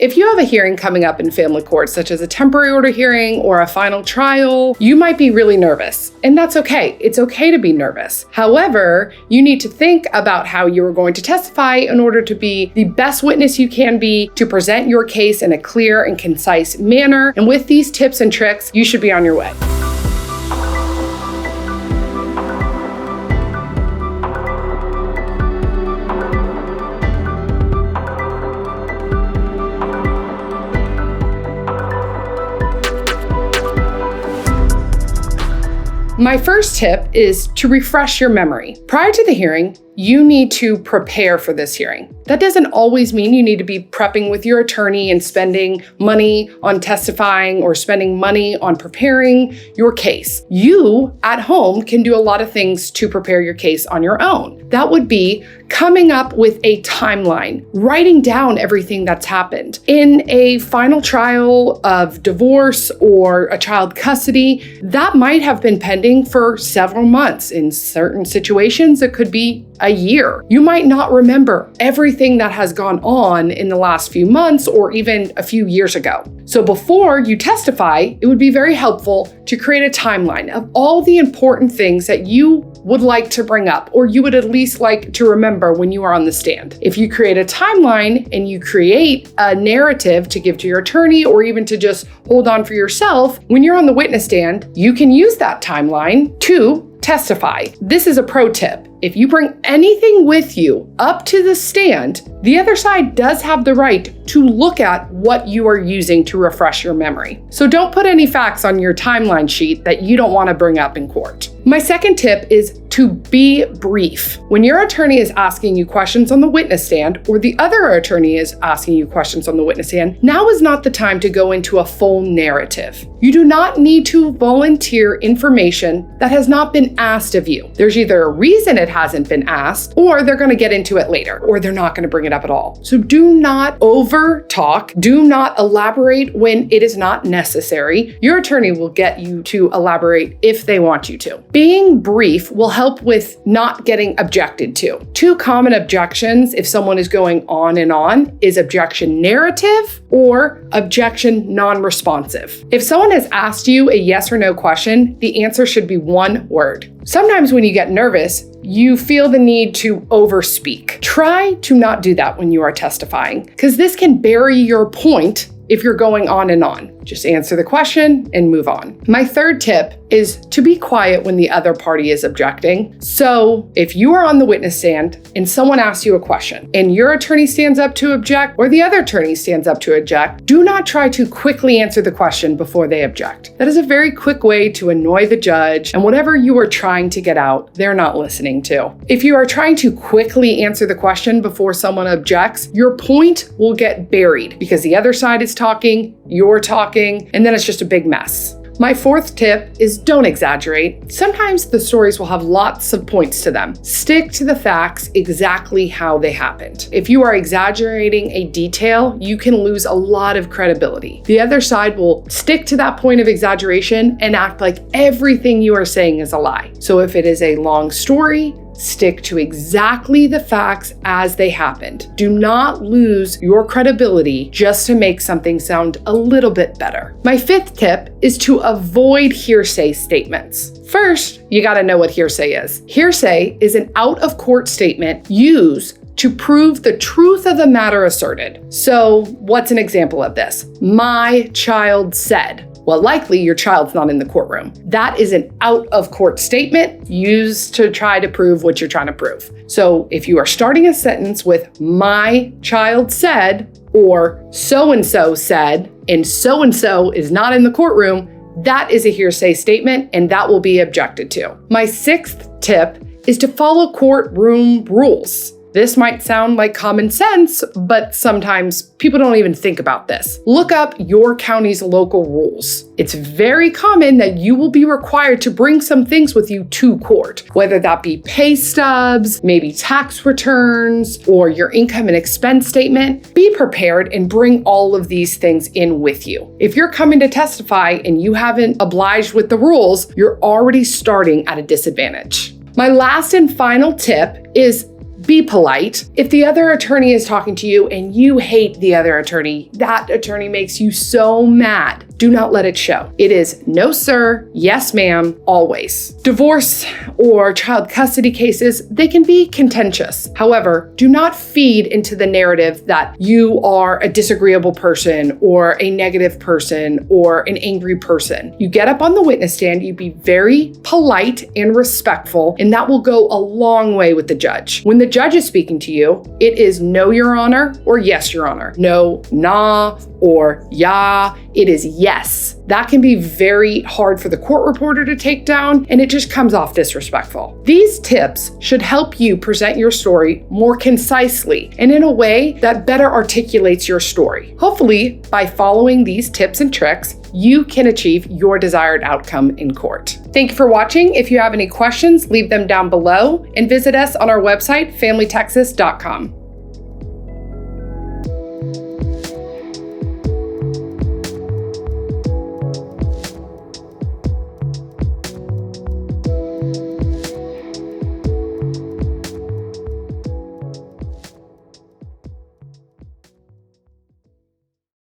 If you have a hearing coming up in family court, such as a temporary order hearing or a final trial, you might be really nervous, and that's okay. It's okay to be nervous. However, you need to think about how you are going to testify in order to be the best witness you can be, to present your case in a clear and concise manner. And with these tips and tricks, you should be on your way. My first tip is to refresh your memory. Prior to the hearing, you need to prepare for this hearing. That doesn't always mean you need to be prepping with your attorney and spending money on testifying or spending money on preparing your case. You at home can do a lot of things to prepare your case on your own. That would be coming up with a timeline, writing down everything that's happened. In a final trial of divorce or a child custody, that might have been pending for several months. In certain situations, it could be a year. You might not remember everything that has gone on in the last few months or even a few years ago. So before you testify, it would be very helpful to create a timeline of all the important things that you would like to bring up, or you would at least like to remember when you are on the stand. If you create a timeline and you create a narrative to give to your attorney or even to just hold on for yourself, when you're on the witness stand, you can use that timeline to testify. This is a pro tip. If you bring anything with you up to the stand, the other side does have the right to look at what you are using to refresh your memory. So don't put any facts on your timeline sheet that you don't want to bring up in court. My second tip is to be brief. When your attorney is asking you questions on the witness stand, or the other attorney is asking you questions on the witness stand, now is not the time to go into a full narrative. You do not need to volunteer information that has not been asked of you. There's either a reason it hasn't been asked, or they're going to get into it later, or they're not going to bring it up at all. So do not over talk. Do not elaborate when it is not necessary. Your attorney will get you to elaborate if they want you to. Being brief will help with not getting objected to. Two common objections, if someone is going on and on, is objection narrative or objection non-responsive. If someone has asked you a yes or no question, the answer should be one word. Sometimes when you get nervous, you feel the need to overspeak. Try to not do that when you are testifying, because this can bury your point if you're going on and on. Just answer the question and move on. My third tip is to be quiet when the other party is objecting. So if you are on the witness stand and someone asks you a question and your attorney stands up to object or the other attorney stands up to object, do not try to quickly answer the question before they object. That is a very quick way to annoy the judge, and whatever you are trying to get out, they're not listening to. If you are trying to quickly answer the question before someone objects, your point will get buried because the other side is talking, you're talking, and then it's just a big mess. My fourth tip is don't exaggerate. Sometimes the stories will have lots of points to them. Stick to the facts exactly how they happened. If you are exaggerating a detail, you can lose a lot of credibility. The other side will stick to that point of exaggeration and act like everything you are saying is a lie. So if it is a long story, stick to exactly the facts as they happened. Do not lose your credibility just to make something sound a little bit better. My fifth tip is to avoid hearsay statements. First, you gotta know what hearsay is. Hearsay is an out-of-court statement used to prove the truth of the matter asserted. So, what's an example of this? My child said. Well, likely your child's not in the courtroom. That is an out-of-court statement used to try to prove what you're trying to prove. So if you are starting a sentence with my child said, or so-and-so said, and so-and-so is not in the courtroom, that is a hearsay statement and that will be objected to. My sixth tip is to follow courtroom rules. This might sound like common sense, but sometimes people don't even think about this. Look up your county's local rules. It's very common that you will be required to bring some things with you to court, whether that be pay stubs, maybe tax returns, or your income and expense statement. Be prepared and bring all of these things in with you. If you're coming to testify and you haven't obliged with the rules, you're already starting at a disadvantage. My last and final tip is Be polite. If the other attorney is talking to you and you hate the other attorney, that attorney makes you so mad, do not let it show. It is no sir, yes ma'am, always. Divorce or child custody cases, they can be contentious. However, do not feed into the narrative that you are a disagreeable person or a negative person or an angry person. You get up on the witness stand, you be very polite and respectful, and that will go a long way with the judge. When the judge is speaking to you, it is no, Your Honor, or yes, Your Honor. No, nah, or yeah, it is yes. That can be very hard for the court reporter to take down, and it just comes off disrespectful. These tips should help you present your story more concisely and in a way that better articulates your story. Hopefully, by following these tips and tricks, you can achieve your desired outcome in court. Thank you for watching. If you have any questions, leave them down below and visit us on our website, familytexas.com.